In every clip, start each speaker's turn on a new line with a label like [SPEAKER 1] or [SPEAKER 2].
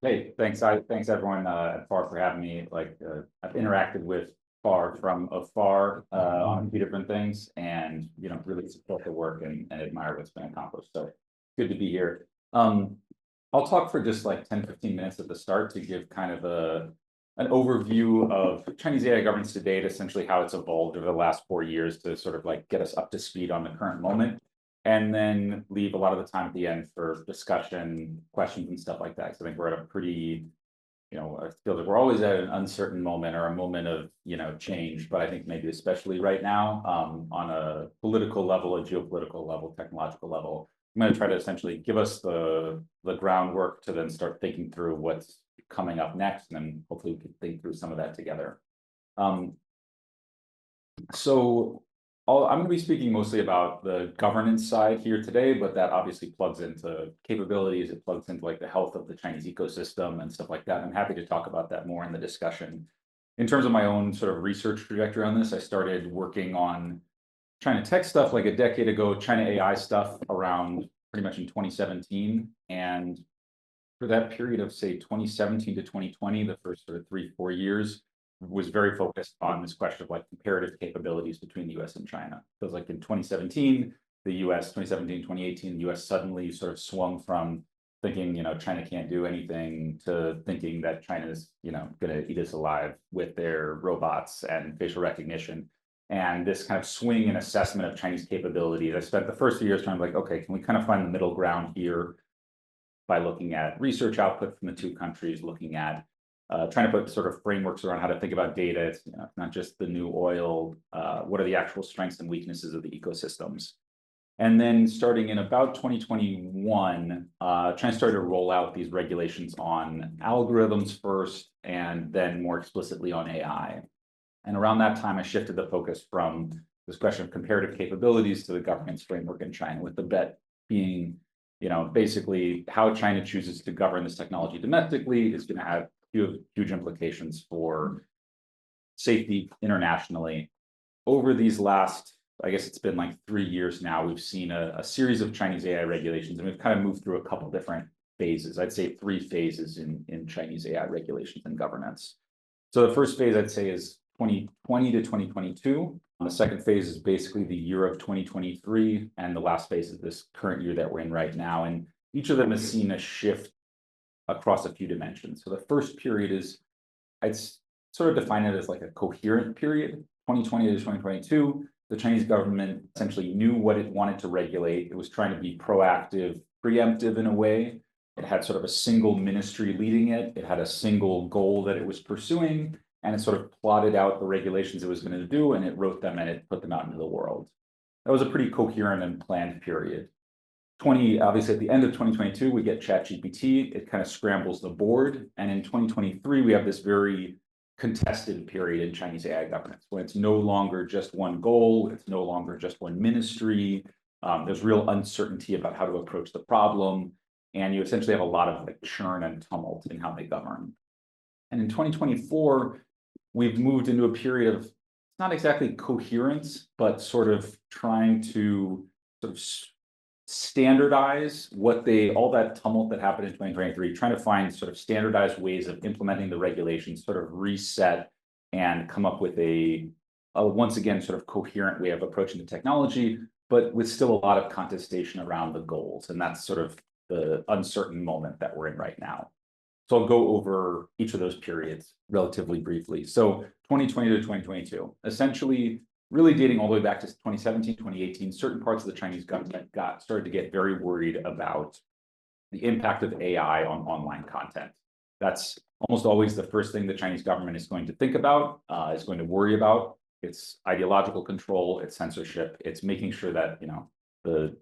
[SPEAKER 1] Hey, thanks everyone at FAR for having me. I've interacted with FAR from afar on a few different things, and really support the work and admire what's been accomplished. So good to be here. I'll talk for just like 10-15 minutes at the start to give kind of an overview of Chinese AI governance to date, essentially how it's evolved over the last 4 years to sort of like get us up to speed on the current moment, and then leave a lot of the time at the end for discussion, questions, and stuff like that. So I think we're at a pretty, I feel like we're always at an uncertain moment or a moment of, change, but I think maybe especially right now, on a political level, a geopolitical level, technological level, I'm going to try to essentially give us the groundwork to then start thinking through what's coming up next, and then hopefully we can think through some of that together. So I'm going to be speaking mostly about the governance side here today, but that obviously plugs into capabilities. It plugs into like the health of the Chinese ecosystem and stuff like that. I'm happy to talk about that more in the discussion. In terms of my own sort of research trajectory on this, I started working on China tech stuff like a decade ago, China AI stuff around pretty much in 2017. And for that period of say 2017 to 2020, the first sort of 3-4 years, was very focused on this question of like comparative capabilities between the US and China. So it was like in 2017, the US, 2017, 2018, the US suddenly sort of swung from thinking, China can't do anything to thinking that China's, going to eat us alive with their robots and facial recognition. And this kind of swing in assessment of Chinese capabilities. I spent the first few years trying to like, okay, can we kind of find the middle ground here by looking at research output from the two countries, looking at trying to put sort of frameworks around how to think about data. It's not just the new oil. What are the actual strengths and weaknesses of the ecosystems? And then starting in about 2021, China started to roll out these regulations on algorithms first, and then more explicitly on AI. And around that time, I shifted the focus from this question of comparative capabilities to the governance framework in China, with the bet being, basically how China chooses to govern this technology domestically is going to have huge implications for safety internationally. Over these last, I guess it's been like 3 years now, we've seen a series of Chinese AI regulations, and we've kind of moved through a couple different phases. I'd say 3 phases in Chinese AI regulations and governance. So the first phase I'd say is 2020 to 2022. The second phase is basically the year of 2023, and the last phase is this current year that we're in right now. And each of them has seen a shift across a few dimensions. So the first period is, I'd sort of define it as like a coherent period, 2020 to 2022. The Chinese government essentially knew what it wanted to regulate. It was trying to be proactive, preemptive in a way. It had sort of a single ministry leading it. It had a single goal that it was pursuing, and it sort of plotted out the regulations it was going to do, and it wrote them and it put them out into the world. That was a pretty coherent and planned period. Obviously at the end of 2022, we get ChatGPT. It kind of scrambles the board. And in 2023, we have this very contested period in Chinese AI governance, when it's no longer just one goal, it's no longer just one ministry. There's real uncertainty about how to approach the problem. And you essentially have a lot of like churn and tumult in how they govern. And in 2024, we've moved into a period of, it's not exactly coherence, but sort of trying to sort of standardize all that tumult that happened in 2023, trying to find sort of standardized ways of implementing the regulations, sort of reset and come up with a once again, sort of coherent way of approaching the technology, but with still a lot of contestation around the goals. And that's sort of the uncertain moment that we're in right now. So I'll go over each of those periods relatively briefly. So 2020 to 2022, essentially, really dating all the way back to 2017, 2018, certain parts of the Chinese government started to get very worried about the impact of AI on online content. That's almost always the first thing the Chinese government is going to think about, is going to worry about. It's ideological control, it's censorship, it's making sure that the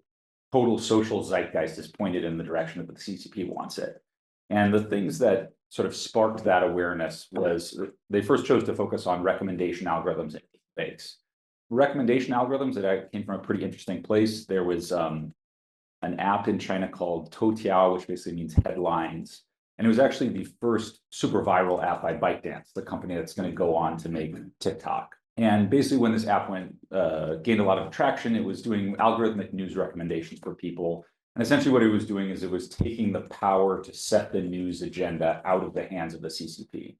[SPEAKER 1] total social zeitgeist is pointed in the direction that the CCP wants it. And the things that sort of sparked that awareness was they first chose to focus on recommendation algorithms and deepfakes. Recommendation algorithms that came from a pretty interesting place. There was an app in China called Toutiao, which basically means headlines. And it was actually the first super viral app by ByteDance, the company that's going to go on to make TikTok. And basically when this app gained a lot of traction, it was doing algorithmic news recommendations for people. And essentially what it was doing is it was taking the power to set the news agenda out of the hands of the CCP.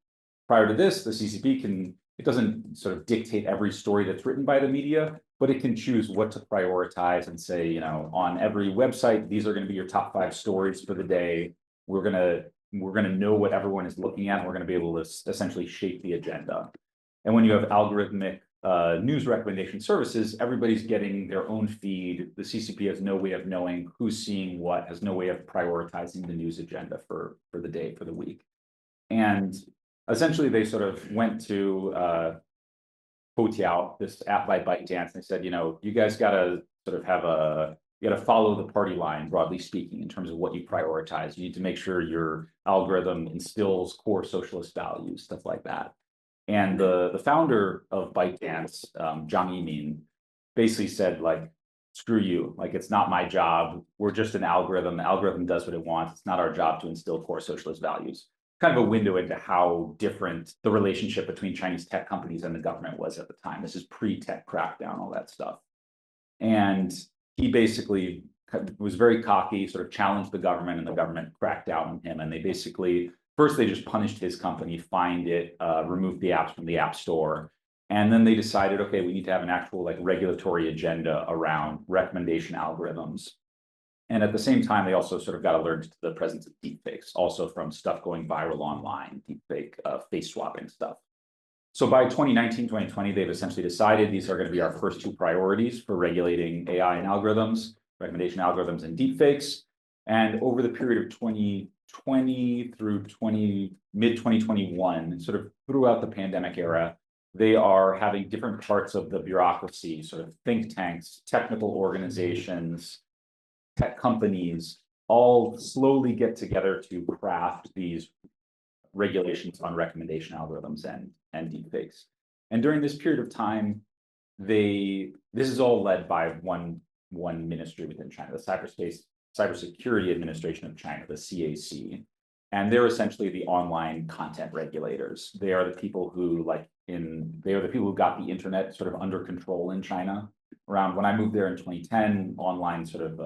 [SPEAKER 1] Prior to this, the CCP it doesn't sort of dictate every story that's written by the media, but it can choose what to prioritize and say, on every website, these are going to be your top 5 stories for the day. We're gonna know what everyone is looking at. And we're going to be able to essentially shape the agenda. And when you have algorithmic news recommendation services, everybody's getting their own feed. The CCP has no way of knowing who's seeing what, has no way of prioritizing the news agenda for the day, for the week. And essentially, they sort of went to Houtiao, this app by ByteDance, and they said, you guys got to sort of you got to follow the party line, broadly speaking, in terms of what you prioritize. You need to make sure your algorithm instills core socialist values, stuff like that. And the founder of ByteDance, Zhang Yimin, basically said, like, screw you, like, it's not my job. We're just an algorithm. The algorithm does what it wants. It's not our job to instill core socialist values. Kind of a window into how different the relationship between Chinese tech companies and the government was at the time. This is pre-tech crackdown, all that stuff. And he basically was very cocky, sort of challenged the government, and the government cracked down on him. And they basically, first they just punished his company, fined it, removed the apps from the App Store. And then they decided, okay, we need to have an actual like regulatory agenda around recommendation algorithms. And at the same time, they also sort of got allergic to the presence of deepfakes, also from stuff going viral online, deepfake face swapping stuff. So by 2019, 2020, they've essentially decided these are going to be our first 2 priorities for regulating AI and algorithms, recommendation algorithms and deepfakes. And over the period of 2020 through mid-2021, sort of throughout the pandemic era, they are having different parts of the bureaucracy, sort of think tanks, technical organizations, tech companies, all slowly get together to craft these regulations on recommendation algorithms and deepfakes. And during this period of time, this is all led by one ministry within China, the Cybersecurity Administration of China, the CAC. And they're essentially the online content regulators. They are the people who got the internet sort of under control in China. Around when I moved there in 2010, online sort of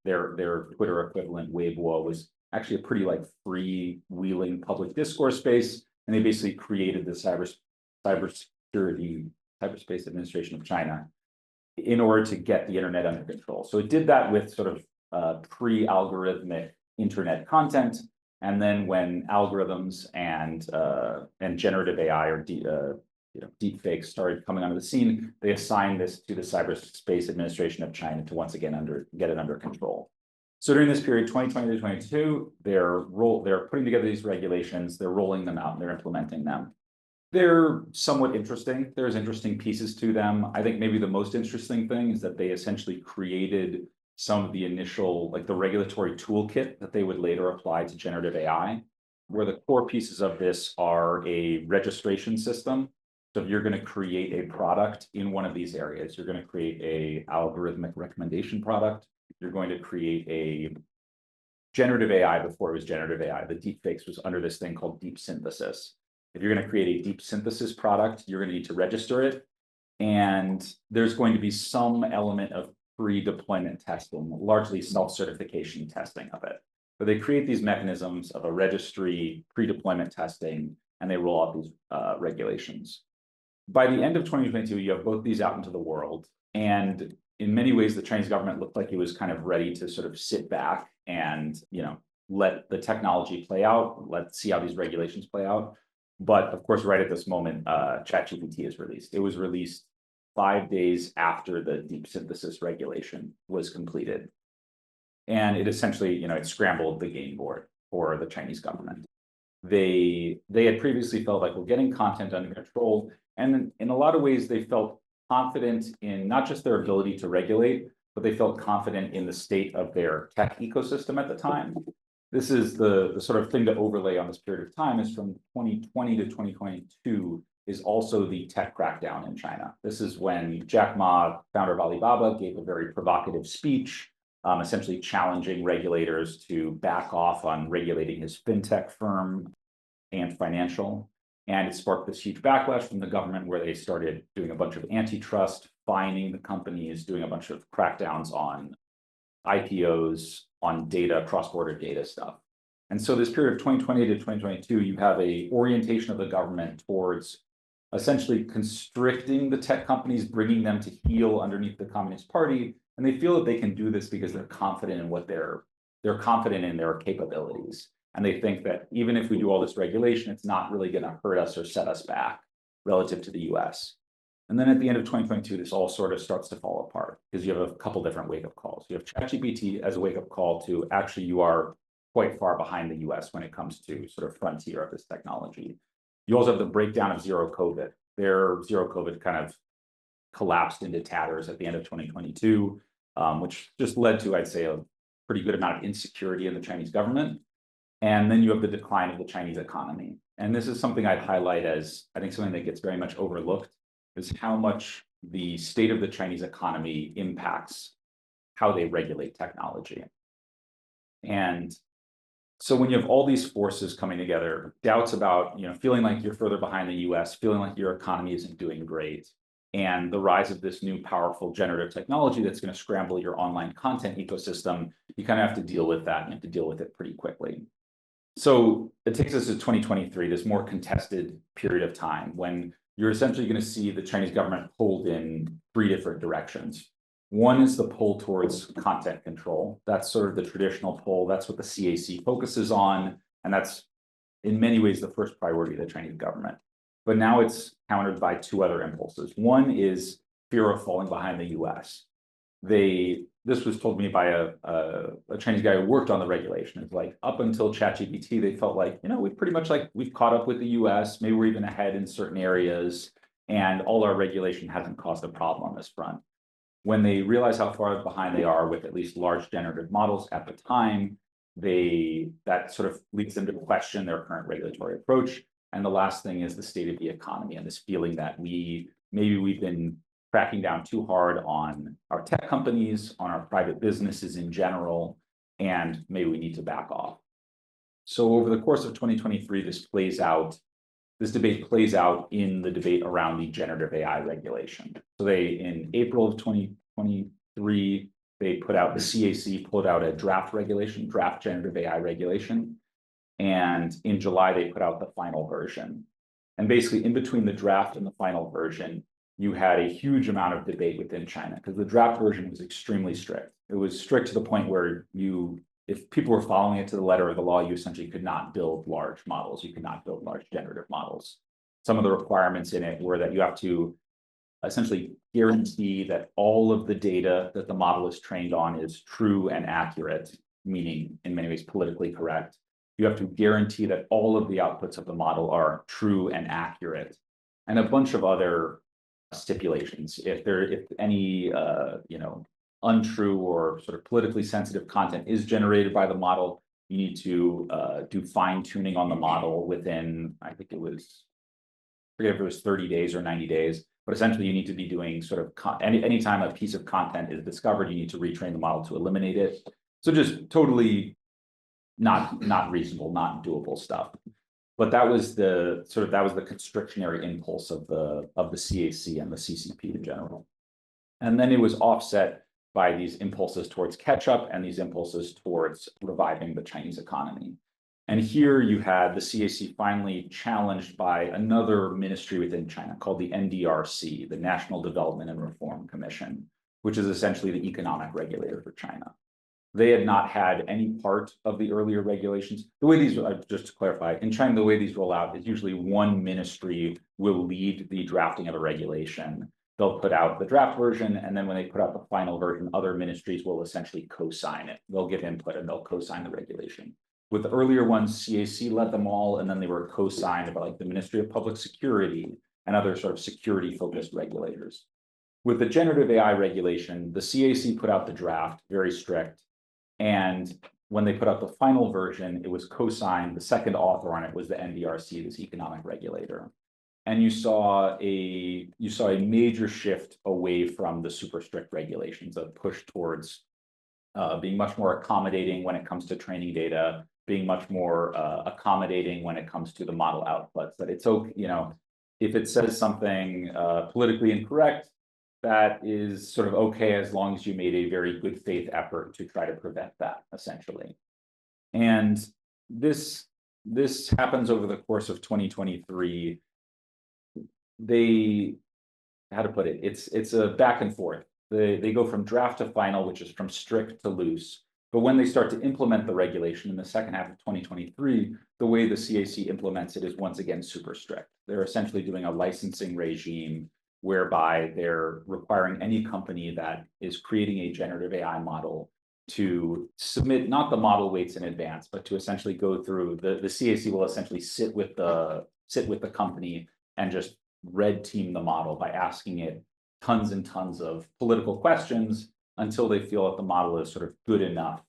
[SPEAKER 1] their Twitter equivalent, Weibo, was actually a pretty like freewheeling public discourse space, and they basically created the Cyberspace Administration of China in order to get the internet under control. So it did that with sort of pre-algorithmic internet content, and then when algorithms and generative AI or deepfakes started coming onto the scene, they assigned this to the Cyberspace Administration of China to once again get it under control. So during this period, 2020 to 2022, they're putting together these regulations, they're rolling them out, and they're implementing them. They're somewhat interesting. There's interesting pieces to them. I think maybe the most interesting thing is that they essentially created some of the initial, like the regulatory toolkit that they would later apply to generative AI, where the core pieces of this are a registration system. So if you're going to create a product in one of these areas, you're going to create a algorithmic recommendation product. You're going to create a generative AI before it was generative AI. The deepfakes was under this thing called deep synthesis. If you're going to create a deep synthesis product, you're going to need to register it. And there's going to be some element of pre-deployment testing, largely self-certification testing of it. But they create these mechanisms of a registry, pre-deployment testing, and they roll out these regulations. By the end of 2022, you have both these out into the world. And in many ways, the Chinese government looked like it was kind of ready to sort of sit back and, let the technology play out. Let's see how these regulations play out. But of course, right at this moment, ChatGPT is released. It was released 5 days after the deep synthesis regulation was completed. And it essentially, it scrambled the game board for the Chinese government. They had previously felt like we're getting content under control. And in a lot of ways, they felt confident in not just their ability to regulate, but they felt confident in the state of their tech ecosystem at the time. This is the sort of thing to overlay on this period of time is from 2020 to 2022 is also the tech crackdown in China. This is when Jack Ma, founder of Alibaba, gave a very provocative speech, essentially challenging regulators to back off on regulating his fintech firm and financial. And it sparked this huge backlash from the government where they started doing a bunch of antitrust, fining the companies, doing a bunch of crackdowns on IPOs, data, cross-border data stuff. And so this period of 2020 to 2022, you have a orientation of the government towards essentially constricting the tech companies, bringing them to heel underneath the Communist Party. And they feel that they can do this because they're confident in what they're confident in their capabilities. And they think that even if we do all this regulation, it's not really going to hurt us or set us back relative to the US. And then at the end of 2022, this all sort of starts to fall apart because you have a couple different wake-up calls. You have ChatGPT as a wake-up call to actually you are quite far behind the US when it comes to sort of frontier of this technology. You also have the breakdown of zero COVID. Their zero COVID kind of collapsed into tatters at the end of 2022, which just led to, I'd say, a pretty good amount of insecurity in the Chinese government. And then you have the decline of the Chinese economy. And this is something I'd highlight as, I think, something that gets very much overlooked, is how much the state of the Chinese economy impacts how they regulate technology. And so when you have all these forces coming together, doubts about, feeling like you're further behind the US, feeling like your economy isn't doing great, and the rise of this new powerful generative technology that's going to scramble your online content ecosystem, you kind of have to deal with that. You have to deal with it pretty quickly. So it takes us to 2023, this more contested period of time when you're essentially going to see the Chinese government pulled in three different directions. One is the pull towards content control. That's sort of the traditional pull. That's what the CAC focuses on. And that's in many ways the first priority of the Chinese government. But now it's countered by two other impulses. One is fear of falling behind the US. This was told me by a Chinese guy who worked on the regulation. It's like up until ChatGPT, they felt like, we've caught up with the US, maybe we're even ahead in certain areas, and all our regulation hasn't caused a problem on this front. When they realize how far behind they are with at least large generative models at the time, that sort of leads them to question their current regulatory approach. And the last thing is the state of the economy and this feeling that we've been cracking down too hard on our tech companies, on our private businesses in general, and maybe we need to back off. So over the course of 2023, this debate plays out in the debate around the generative AI regulation. So in April of 2023, the CAC put out a draft generative AI regulation. And in July, they put out the final version. And basically in between the draft and the final version, you had a huge amount of debate within China because the draft version was extremely strict. It was strict to the point where if people were following it to the letter of the law, you essentially could not build large models. You could not build large generative models. Some of the requirements in it were that you have to essentially guarantee that all of the data that the model is trained on is true and accurate, meaning in many ways politically correct. You have to guarantee that all of the outputs of the model are true and accurate, and a bunch of other stipulations. If any untrue or sort of politically sensitive content is generated by the model, you need to do fine tuning on the model within, I forget if it was 30 days or 90 days, but essentially you need to be doing sort of anytime a piece of content is discovered, you need to retrain the model to eliminate it. So just totally not reasonable, not doable stuff. But that was the constrictionary impulse of the CAC and the CCP in general. And then it was offset by these impulses towards catch up and these impulses towards reviving the Chinese economy. And here you had the CAC finally challenged by another ministry within China called the NDRC, the National Development and Reform Commission, which is essentially the economic regulator for China. They had not had any part of the earlier regulations. The way these, just to clarify, in China, the way these roll out is usually one ministry will lead the drafting of a regulation. They'll put out the draft version, and then when they put out the final version, other ministries will essentially co-sign it. They'll give input and they'll co-sign the regulation. With the earlier ones, CAC led them all, and then they were co-signed by like the Ministry of Public Security and other sort of security-focused regulators. With the generative AI regulation, the CAC put out the draft, very strict. And when they put out the final version, it was co-signed. The second author on it was the NDRC, this economic regulator. And you saw a major shift away from the super strict regulations, a push towards being much more accommodating when it comes to training data, being much more accommodating when it comes to the model outputs. That it's okay, if it says something politically incorrect, that is sort of okay as long as you made a very good faith effort to try to prevent that, essentially. And this this happens over the course of 2023. They how to put it, it's a back and forth. They go from draft to final, which is from strict to loose. But when they start to implement the regulation in the second half of 2023, the way the CAC implements it is once again super strict. They're essentially doing a licensing regime whereby they're requiring any company that is creating a generative AI model to submit not the model weights in advance, but to essentially go through the CAC will essentially sit with the company and just red team the model by asking it tons and tons of political questions until they feel that the model is sort of good enough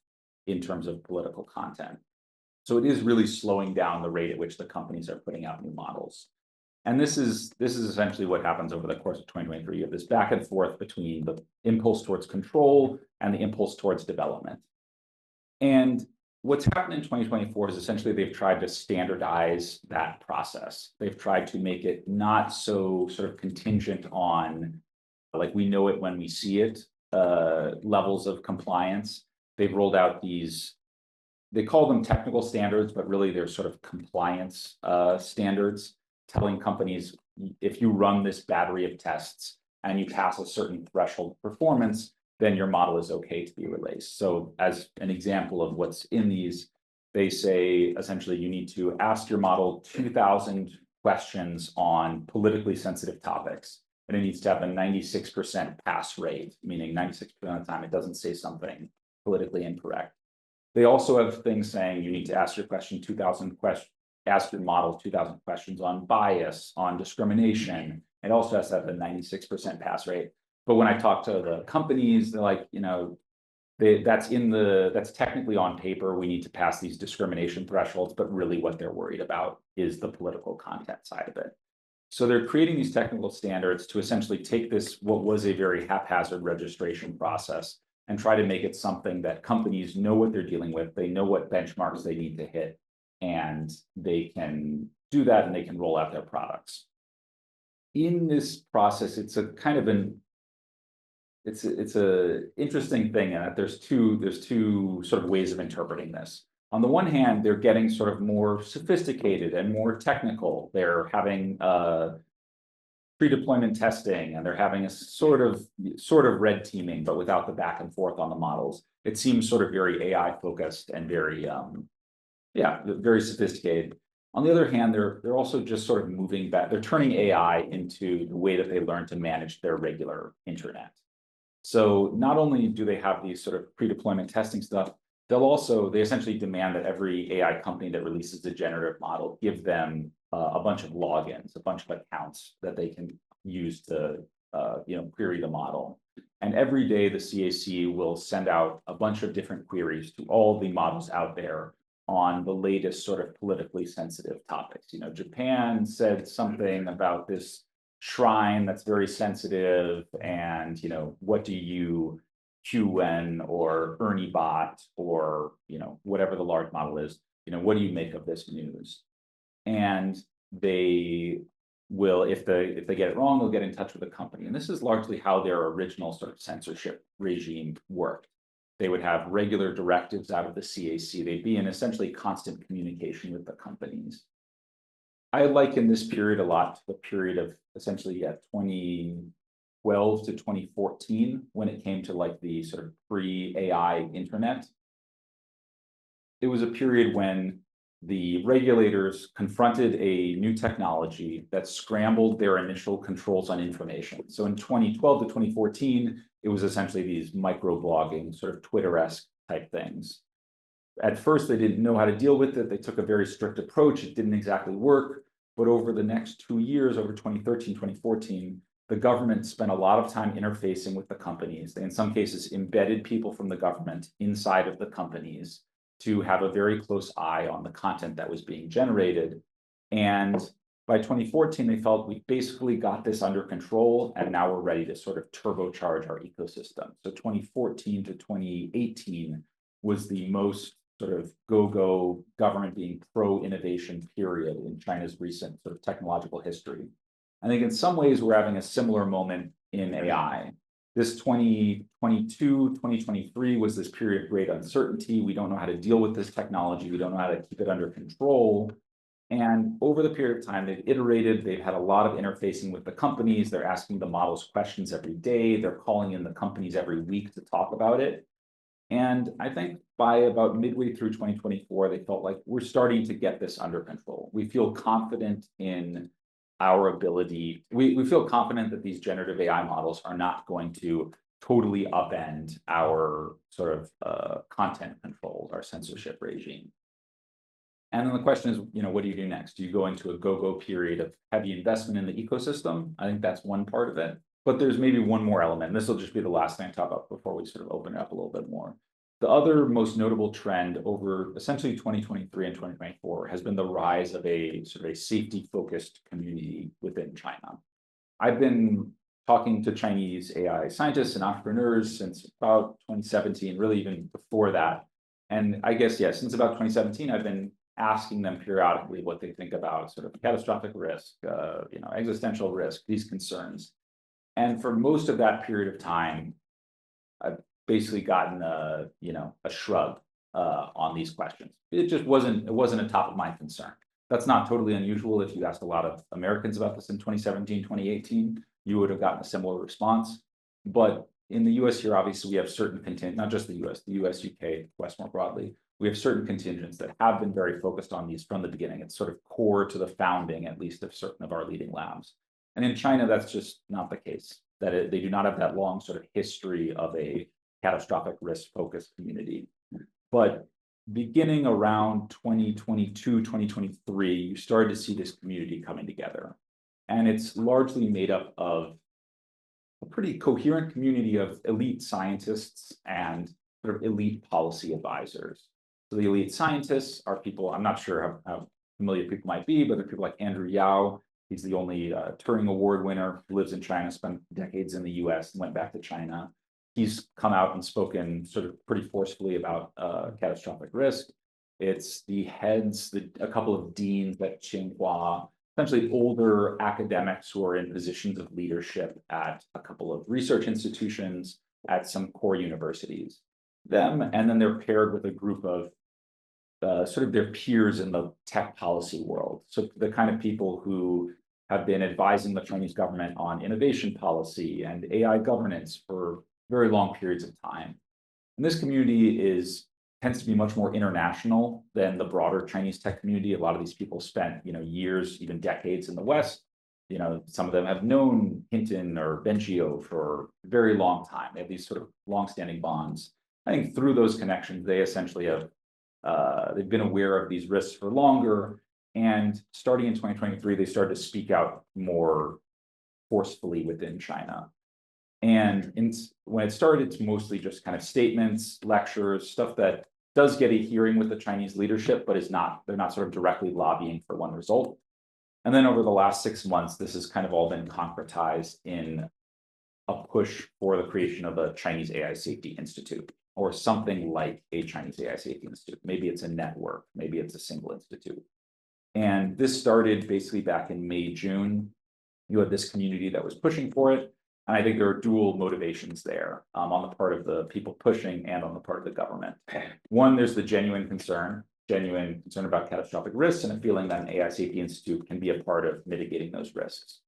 [SPEAKER 1] in terms of political content. So it is really slowing down the rate at which the companies are putting out new models. And this is essentially what happens over the course of 2023. You have this back and forth between the impulse towards control and the impulse towards development. And what's happened in 2024 is essentially they've tried to standardize that process. They've tried to make it not so sort of contingent on, like we know it when we see it, levels of compliance. They've rolled out these, they call them technical standards, but really they're sort of compliance standards, telling companies if you run this battery of tests and you pass a certain threshold of performance, then your model is okay to be released. So as an example of what's in these, they say essentially you need to ask your model 2,000 questions on politically sensitive topics, and it needs to have a 96% pass rate, meaning 96% of the time it doesn't say something politically incorrect. They also have things saying you need to ask your question 2,000 questions, ask your model 2,000 questions on bias, on discrimination. It also has to have a 96% pass rate. But when I talk to the companies, they're like, that's technically on paper. We need to pass these discrimination thresholds, but really what they're worried about is the political content side of it. So they're creating these technical standards to essentially take this, what was a very haphazard registration process, and try to make it something that companies know what they're dealing with. They know what benchmarks they need to hit, and they can do that and they can roll out their products. In this process, it's a kind of it's a interesting thing in that there's two sort of ways of interpreting this. On the one hand, they're getting sort of more sophisticated and more technical. They're having pre-deployment testing, and they're having a sort of red teaming, but without the back and forth on the models. It seems sort of very AI focused and very very sophisticated. On the other hand, they're also just sort of moving back. They're turning AI into the way that they learn to manage their regular internet. So not only do they have these sort of pre-deployment testing stuff, they essentially demand that every AI company that releases a generative model give them a bunch of logins, a bunch of accounts that they can use to query the model. And every day the CAC will send out a bunch of different queries to all the models out there on the latest sort of politically sensitive topics. Japan said something about this shrine that's very sensitive, and what do you, QN or Ernie bot or whatever the large model is, what do you make of this news? And they will, if they get it wrong, they'll get in touch with the company. And this is largely how their original sort of censorship regime worked. They would have regular directives out of the CAC. They'd be in essentially constant communication with the companies. I liken this period a lot to the period of essentially 2012 to 2014, when it came to like the sort of pre-AI internet. It was a period when the regulators confronted a new technology that scrambled their initial controls on information. So in 2012 to 2014, it was essentially these microblogging, sort of Twitter-esque type things. At first, they didn't know how to deal with it. They took a very strict approach. It didn't exactly work. But over the next 2 years, over 2013, 2014, the government spent a lot of time interfacing with the companies. They, in some cases, embedded people from the government inside of the companies to have a very close eye on the content that was being generated. And by 2014, they felt we basically got this under control, and now we're ready to sort of turbocharge our ecosystem. So 2014 to 2018 was the most sort of go-go government being pro-innovation period in China's recent sort of technological history. I think in some ways we're having a similar moment in AI. This 2022, 2023 was this period of great uncertainty. We don't know how to deal with this technology. We don't know how to keep it under control. And over the period of time, they've iterated, they've had a lot of interfacing with the companies. They're asking the models questions every day. They're calling in the companies every week to talk about it. And I think by about midway through 2024, they felt like we're starting to get this under control. We feel confident in our ability. We feel confident that these generative AI models are not going to totally upend our sort of content controls, our censorship regime. And then the question is, what do you do next? Do you go into a go-go period of heavy investment in the ecosystem? I think that's one part of it. But there's maybe one more element. And this will just be the last thing I talk about before we sort of open it up a little bit more. The other most notable trend over essentially 2023 and 2024 has been the rise of a sort of a safety-focused community within China. I've been talking to Chinese AI scientists and entrepreneurs since about 2017, really even before that. And I guess, yeah, since about 2017, I've been asking them periodically what they think about sort of catastrophic risk, existential risk, these concerns. And for most of that period of time, I've basically gotten a shrug on these questions. It just wasn't a top of mind concern. That's not totally unusual. If you asked a lot of Americans about this in 2017, 2018, you would have gotten a similar response. But in the US here, obviously, we have certain contingents, not just the US, UK, West more broadly, we have certain contingents that have been very focused on these from the beginning. It's sort of core to the founding, at least, of certain of our leading labs. And in China, that's just not the case, that they do not have that long sort of history of a catastrophic risk-focused community. But beginning around 2022, 2023, you started to see this community coming together. And it's largely made up of a pretty coherent community of elite scientists and sort of elite policy advisors. So the elite scientists are people, I'm not sure how familiar people might be, but they're people like Andrew Yao. He's the only Turing Award winner who lives in China, spent decades in the US and went back to China. He's come out and spoken sort of pretty forcefully about catastrophic risk. It's the heads, a couple of deans at Tsinghua, essentially older academics who are in positions of leadership at a couple of research institutions, at some core universities. Them, and then they're paired with a group of sort of their peers in the tech policy world. So the kind of people who have been advising the Chinese government on innovation policy and AI governance for very long periods of time. And this community tends to be much more international than the broader Chinese tech community. A lot of these people spent, years, even decades in the West. Some of them have known Hinton or Benchio for a very long time. They have these sort of longstanding bonds. I think through those connections, they essentially have they've been aware of these risks for longer. And starting in 2023, they started to speak out more forcefully within China. And when it started, it's mostly just kind of statements, lectures, stuff that does get a hearing with the Chinese leadership, but they're not sort of directly lobbying for one result. And then over the last 6 months, this has kind of all been concretized in a push for the creation of a Chinese AI Safety Institute, or something like a Chinese AI Safety Institute. Maybe it's a network, maybe it's a single institute. And this started basically back in May, June. You had this community that was pushing for it. And I think there are dual motivations there on the part of the people pushing and on the part of the government. One, there's the genuine concern about catastrophic risks and a feeling that an AI Safety Institute can be a part of mitigating those risks.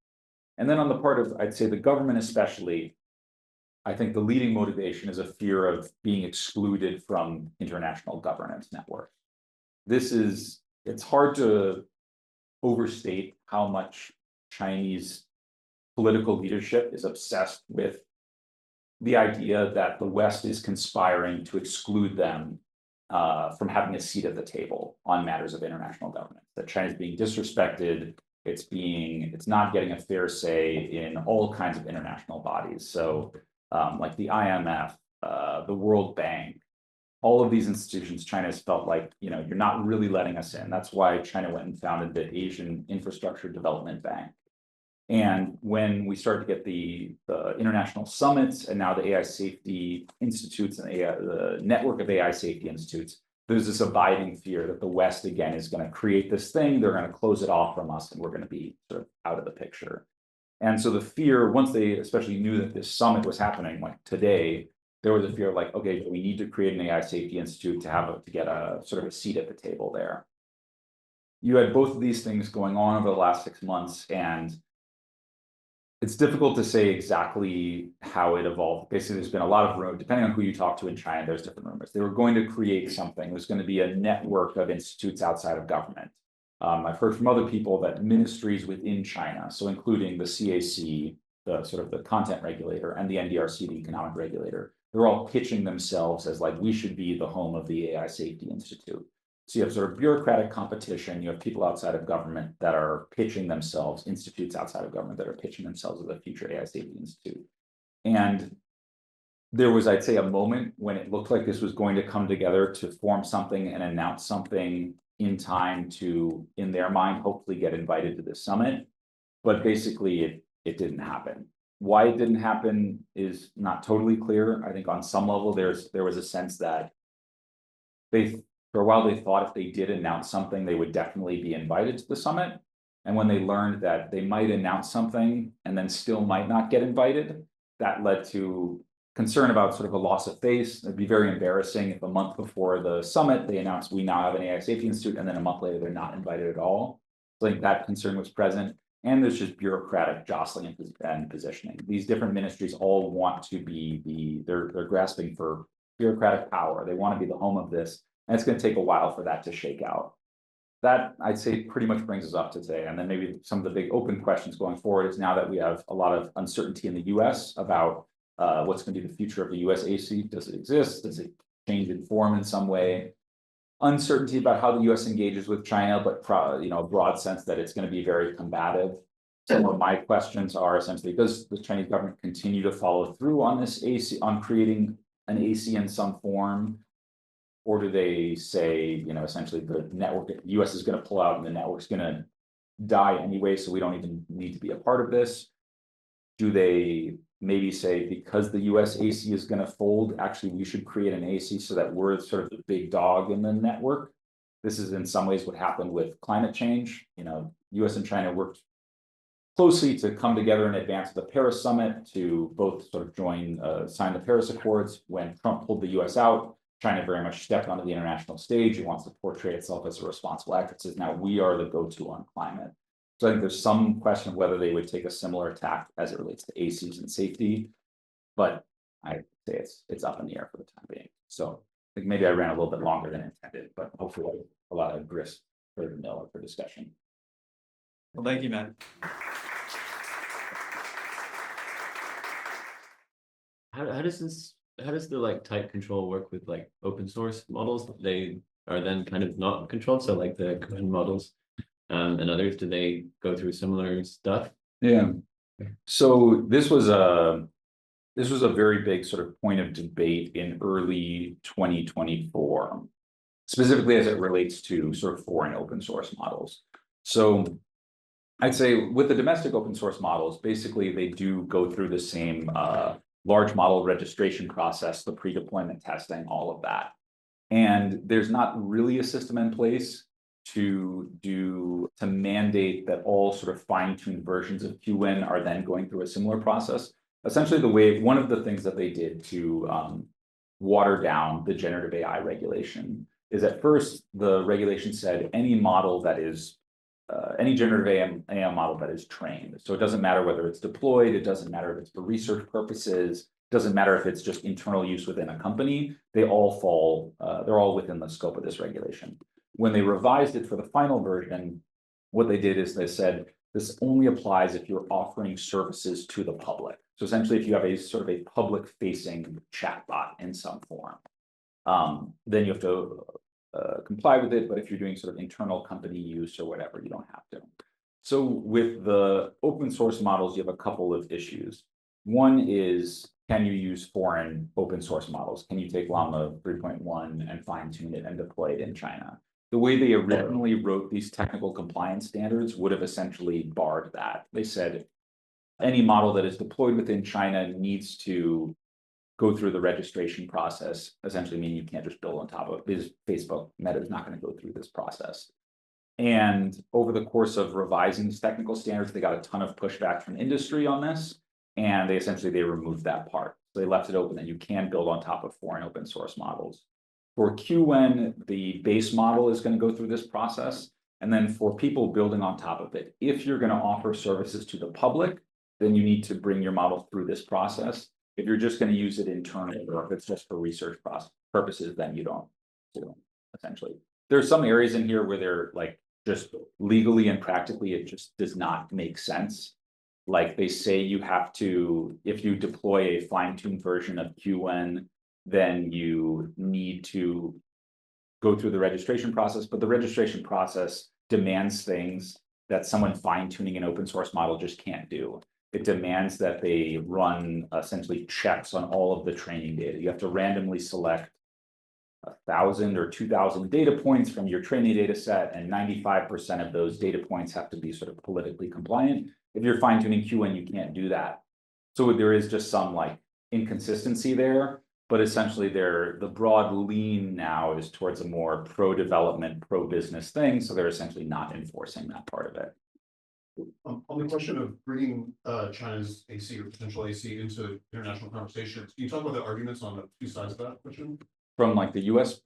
[SPEAKER 1] And then on the part of, I'd say the government especially, I think the leading motivation is a fear of being excluded from international governance networks. It's hard to overstate how much Chinese political leadership is obsessed with the idea that the West is conspiring to exclude them from having a seat at the table on matters of international governance. That China is being disrespected, it's not getting a fair say in all kinds of international bodies. So like the IMF, the World Bank, all of these institutions, China has felt like, you're not really letting us in. That's why China went and founded the Asian Infrastructure Development Bank. And when we started to get the international summits and now the AI safety institutes and the network of AI safety institutes, there's this abiding fear that the West, again, is going to create this thing. They're going to close it off from us and we're going to be sort of out of the picture. And so the fear, once they especially knew that this summit was happening like today, there was a fear like, okay, we need to create an AI safety institute to get a sort of a seat at the table there. You had both of these things going on over the last 6 months, and it's difficult to say exactly how it evolved. Basically, there's been a lot of rumors, depending on who you talk to in China, there's different rumors. They were going to create something. It was going to be a network of institutes outside of government. I've heard from other people that ministries within China, so including the CAC, the sort of the content regulator, and the NDRC, the economic regulator, they're all pitching themselves as like, we should be the home of the AI Safety Institute. So you have sort of bureaucratic competition, you have people outside of government that are pitching themselves, institutes outside of government that are pitching themselves as a future AI Safety Institute. And there was, I'd say, a moment when it looked like this was going to come together to form something and announce something in time to, in their mind, hopefully get invited to this summit. But basically, it didn't happen. Why it didn't happen is not totally clear. I think on some level, there was a sense that for a while they thought if they did announce something, they would definitely be invited to the summit. And when they learned that they might announce something and then still might not get invited, that led to concern about sort of a loss of face. It'd be very embarrassing if a month before the summit, they announced we now have an AI Safety Institute, and then a month later, they're not invited at all. So I think that concern was present. And there's just bureaucratic jostling and positioning. These different ministries all want to be they're grasping for bureaucratic power. They want to be the home of this, and it's going to take a while for that to shake out. That, I'd say, pretty much brings us up to today. And then maybe some of the big open questions going forward is now that we have a lot of uncertainty in the US about what's going to be the future of the US AC. Does it exist? Does it change in form in some way? Uncertainty about how the US engages with China, but a broad sense that it's going to be very combative. Some of my questions are essentially, does the Chinese government continue to follow through on this AC, on creating an AC in some form? Or do they say, essentially the network, the US is going to pull out and the network's going to die anyway, so we don't even need to be a part of this? Do they maybe say, because the US AC is going to fold, actually we should create an AC so that we're sort of the big dog in the network? This is in some ways what happened with climate change. US and China worked closely to come together in advance of the Paris summit to both sort of sign the Paris Accords. When Trump pulled the US out, China very much stepped onto the international stage. It wants to portray itself as a responsible actor. It says now we are the go-to on climate. So I think there's some question of whether they would take a similar tack as it relates to ACs and safety, but I say it's up in the air for the time being. So I think maybe I ran a little bit longer than intended, but hopefully a lot of grist for the mill for discussion.
[SPEAKER 2] Well, thank you, Matt.
[SPEAKER 3] How does the like tight control work with like open source models? They are then kind of not controlled. So like the Cohen models and others, do they go through similar stuff?
[SPEAKER 1] Yeah. So this was a very big sort of point of debate in early 2024, specifically as it relates to sort of foreign open source models. So I'd say with the domestic open source models, basically they do go through the same large model registration process, the pre-deployment testing, all of that. And there's not really a system in place to mandate that all sort of fine-tuned versions of QWin are then going through a similar process. Essentially, one of the things that they did to water down the generative AI regulation is at first the regulation said any model that is any generative AI model that is trained. So it doesn't matter whether it's deployed, it doesn't matter if it's for research purposes, it doesn't matter if it's just internal use within a company, they're all within the scope of this regulation. When they revised it for the final version, what they did is they said, this only applies if you're offering services to the public. So essentially, if you have a sort of a public-facing chatbot in some form, then you have to comply with it, but if you're doing sort of internal company use or whatever, you don't have to. So with the open source models, you have a couple of issues. One is, can you use foreign open source models? Can you take Llama 3.1 and fine tune it and deploy it in China? The way they originally wrote these technical compliance standards would have essentially barred that. They said any model that is deployed within China needs to go through the registration process, essentially meaning you can't just build on top of it. Because Facebook, Meta is not going to go through this process. And over the course of revising these technical standards, they got a ton of pushback from industry on this. And they essentially removed that part. So they left it open that you can build on top of foreign open source models. For QN, the base model is going to go through this process. And then for people building on top of it, if you're going to offer services to the public, then you need to bring your model through this process. If you're just going to use it internally, or if it's just for research purposes, then you don't do it, essentially. There's some areas in here where they're like just legally and practically, it just does not make sense. Like they say you have to, if you deploy a fine-tuned version of QN, then you need to go through the registration process, but the registration process demands things that someone fine-tuning an open source model just can't do. It demands that they run essentially checks on all of the training data. You have to randomly select 1,000 or 2,000 data points from your training data set, and 95% of those data points have to be sort of politically compliant. If you're fine-tuning QN, you can't do that. So there is just some like inconsistency there, but essentially the broad lean now is towards a more pro-development, pro-business thing. So they're essentially not enforcing that part of it.
[SPEAKER 4] On the question of bringing China's AC or potential AC into international conversations, can you talk about the arguments on the two sides of that question?
[SPEAKER 1] From like the US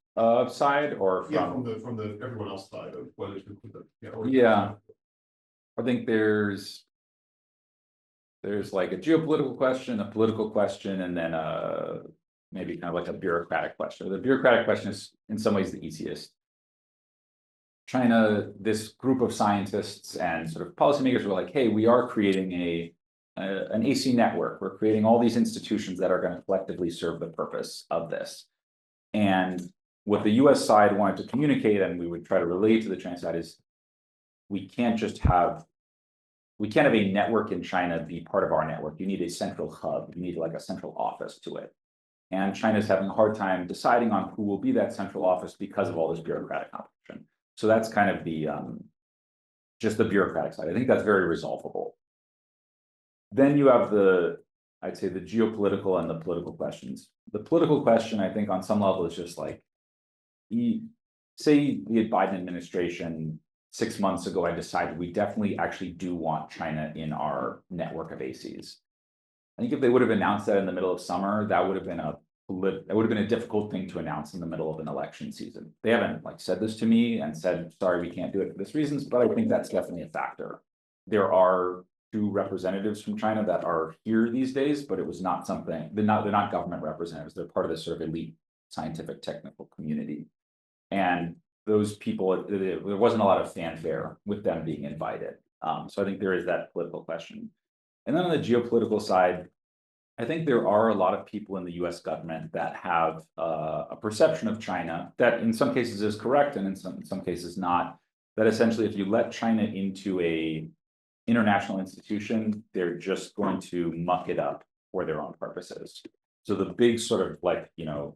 [SPEAKER 1] side or from?
[SPEAKER 4] Yeah, from the everyone else side of whether to include them.
[SPEAKER 1] Yeah. I think there's like a geopolitical question, a political question, and then maybe kind of like a bureaucratic question. The bureaucratic question is in some ways the easiest. China, this group of scientists and sort of policymakers were like, hey, we are creating an AC network. We're creating all these institutions that are going to collectively serve the purpose of this. And what the US side wanted to communicate, and we would try to relate to the Chinese side, is we can't have a network in China be part of our network. You need a central hub. You need like a central office to it. And China's having a hard time deciding on who will be that central office because of all this bureaucratic competition. So that's kind of the just the bureaucratic side. I think that's very resolvable. Then you have I'd say the geopolitical and the political questions. The political question, I think on some level is just like, say the Biden administration 6 months ago, I decided we definitely actually do want China in our network of ACs. I think if they would have announced that in the middle of summer, that would have been a difficult thing to announce in the middle of an election season. They haven't like said this to me and said, sorry, we can't do it for this reasons, but I think that's definitely a factor. There are 2 representatives from China that are here these days, but it was not something, they're not government representatives. They're part of this sort of elite scientific technical community. And those people, there wasn't a lot of fanfare with them being invited. So I think there is that political question. And then on the geopolitical side, I think there are a lot of people in the US government that have a perception of China that in some cases is correct and in some cases not, that essentially if you let China into a international institution, they're just going to muck it up for their own purposes. So the big sort of like,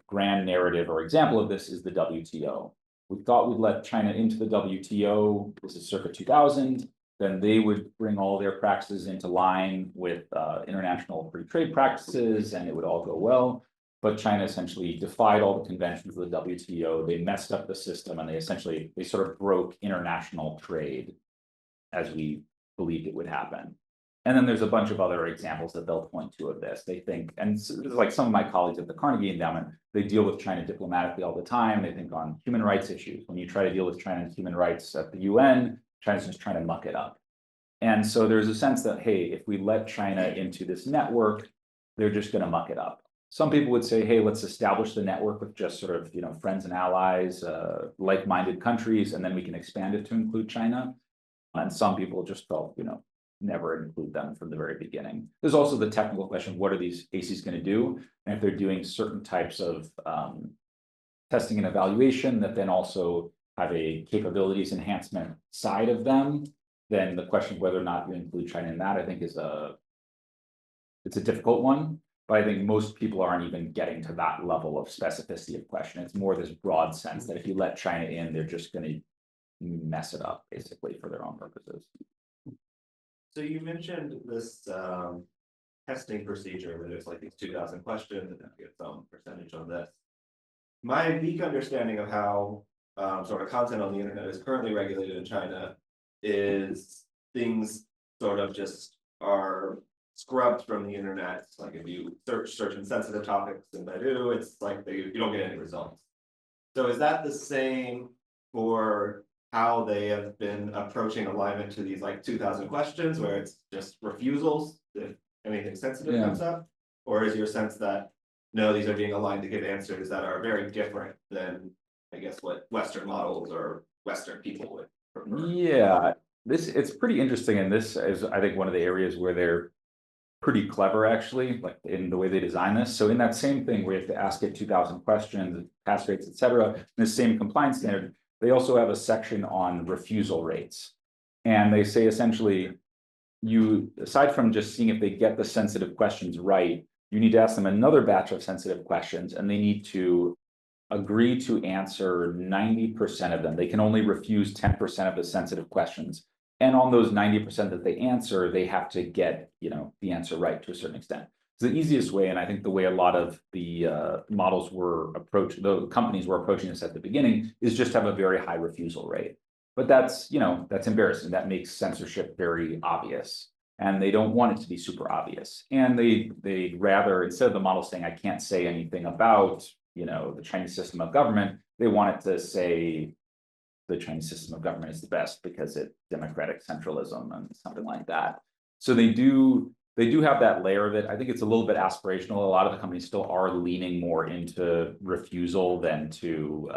[SPEAKER 1] grand narrative or example of this is the WTO. We thought we'd let China into the WTO, this is circa 2000, then they would bring all their practices into line with international free trade practices and it would all go well. But China essentially defied all the conventions of the WTO, they messed up the system and they sort of broke international trade as we believed it would happen. And then there's a bunch of other examples that they'll point to of this. They think, and this is like some of my colleagues at the Carnegie Endowment, they deal with China diplomatically all the time. They think on human rights issues. When you try to deal with China's human rights at the UN, China's just trying to muck it up. And so there's a sense that, hey, if we let China into this network, they're just going to muck it up. Some people would say, hey, let's establish the network with just sort of, friends and allies, like-minded countries, and then we can expand it to include China. And some people just felt, never include them from the very beginning. There's also the technical question, what are these ACs going to do? And if they're doing certain types of testing and evaluation that then also have a capabilities enhancement side of them, then the question of whether or not you include China in that, I think it's a difficult one. But I think most people aren't even getting to that level of specificity of question. It's more this broad sense that if you let China in, they're just going to mess it up basically for their own purposes.
[SPEAKER 5] So you mentioned this testing procedure where there's like these 2,000 questions and then you get some percentage on this. My weak understanding of how sort of content on the internet is currently regulated in China is things sort of just are scrubbed from the internet. Like if you search in sensitive topics in Baidu, it's like you don't get any results. So is that the same for how they have been approaching alignment to these like 2,000 questions where it's just refusals if anything sensitive
[SPEAKER 1] Yeah.
[SPEAKER 5] comes up? Or is your sense that no, these are being aligned to give answers that are very different than, I guess, what Western models or Western people would prefer?
[SPEAKER 1] Yeah, it's pretty interesting, and this is, I think, one of the areas where they're pretty clever, actually, like in the way they design this. So in that same thing, where you have to ask it 2,000 questions, pass rates, et cetera, in the same compliance standard, they also have a section on refusal rates. And they say essentially, you, aside from just seeing if they get the sensitive questions right, you need to ask them another batch of sensitive questions, and they need to agree to answer 90% of them. They can only refuse 10% of the sensitive questions. And on those 90% that they answer, they have to get, the answer right to a certain extent. It's the easiest way, and I think the way a lot of the models were approached, the companies were approaching this at the beginning, is just have a very high refusal rate. But that's, that's embarrassing. That makes censorship very obvious. And they don't want it to be super obvious. And they rather, instead of the model saying, I can't say anything about, the Chinese system of government, they want it to say the Chinese system of government is the best because it's democratic centralism and something like that. So they do have that layer of it. I think it's a little bit aspirational. A lot of the companies still are leaning more into refusal than to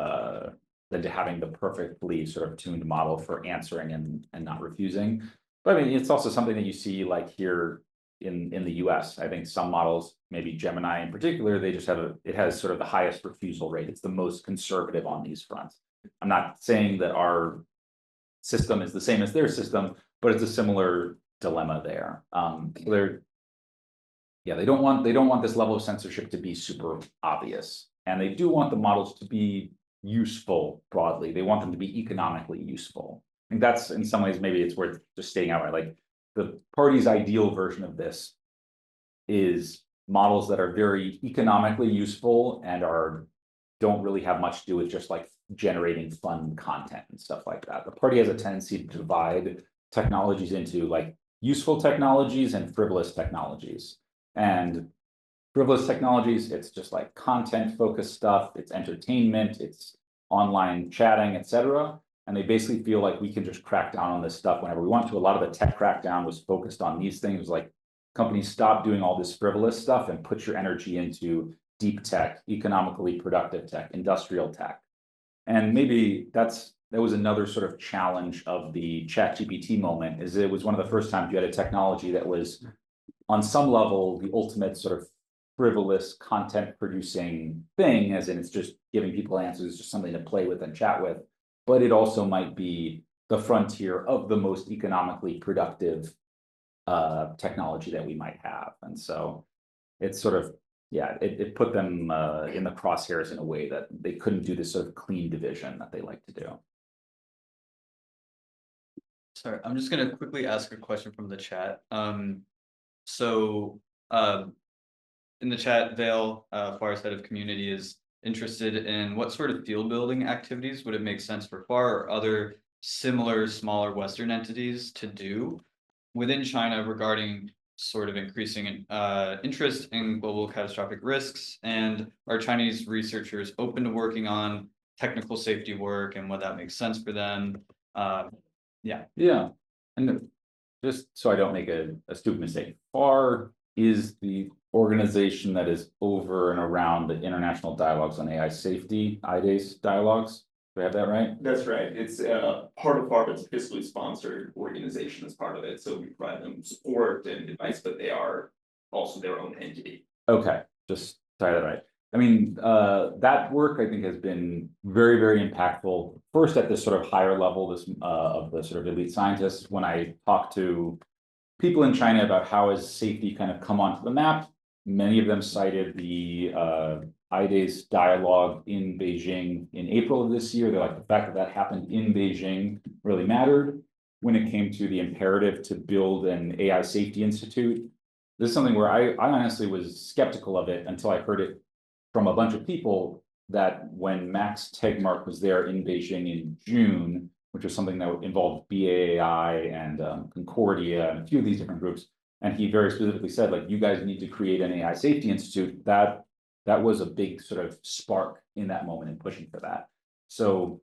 [SPEAKER 1] having the perfectly sort of tuned model for answering and not refusing. But I mean, it's also something that you see like here in the US. I think some models, maybe Gemini in particular, they just have it has sort of the highest refusal rate. It's the most conservative on these fronts. I'm not saying that our system is the same as their system, but it's a similar dilemma there. They don't want this level of censorship to be super obvious. And they do want the models to be useful broadly. They want them to be economically useful. I think that's, in some ways, maybe it's worth just stating outright, like the party's ideal version of this is models that are very economically useful and don't really have much to do with just like generating fun content and stuff like that. The party has a tendency to divide technologies into like useful technologies and frivolous technologies. And frivolous technologies, it's just like content focused stuff, it's entertainment, it's online chatting, etc. And they basically feel like we can just crack down on this stuff whenever we want to. A lot of the tech crackdown was focused on these things, like companies stop doing all this frivolous stuff and put your energy into deep tech, economically productive tech, industrial tech. And maybe that was another sort of challenge of the ChatGPT moment, is it was one of the first times you had a technology that was on some level the ultimate sort of frivolous content producing thing, as in it's just giving people answers, just something to play with and chat with. But it also might be the frontier of the most economically productive technology that we might have. And so it's sort of, it put them in the crosshairs in a way that they couldn't do this sort of clean division that they like to do.
[SPEAKER 2] Sorry, I'm just gonna quickly ask a question from the chat. In the chat, Vale, FAR's head of community, is interested in what sort of field building activities would it make sense for FAR or other similar smaller Western entities to do within China regarding sort of increasing interest in global catastrophic risks, and are Chinese researchers open to working on technical safety work and what that makes sense for them?
[SPEAKER 1] Yeah, and just so I don't make a stupid mistake, FAR is the organization that is over and around the International Dialogues on AI Safety, IDAS dialogues. Do I have that right?
[SPEAKER 6] That's right. It's part of FAR, it's a fiscally sponsored organization as part of it. So we provide them support and advice, but they are also their own entity.
[SPEAKER 1] Okay, just sorry that right. I mean, that work I think has been very, very impactful. First at this sort of higher level, this of the sort of elite scientists, when I talk to people in China about how has safety kind of come onto the map, many of them cited the IDA's dialogue in Beijing in April of this year. They're like, the fact that that happened in Beijing really mattered when it came to the imperative to build an AI safety institute. This is something where I honestly was skeptical of it until I heard it from a bunch of people that when Max Tegmark was there in Beijing in June, which was something that involved BAI and Concordia and a few of these different groups, and he very specifically said, like, you guys need to create an AI safety institute. That was a big sort of spark in that moment in pushing for that. So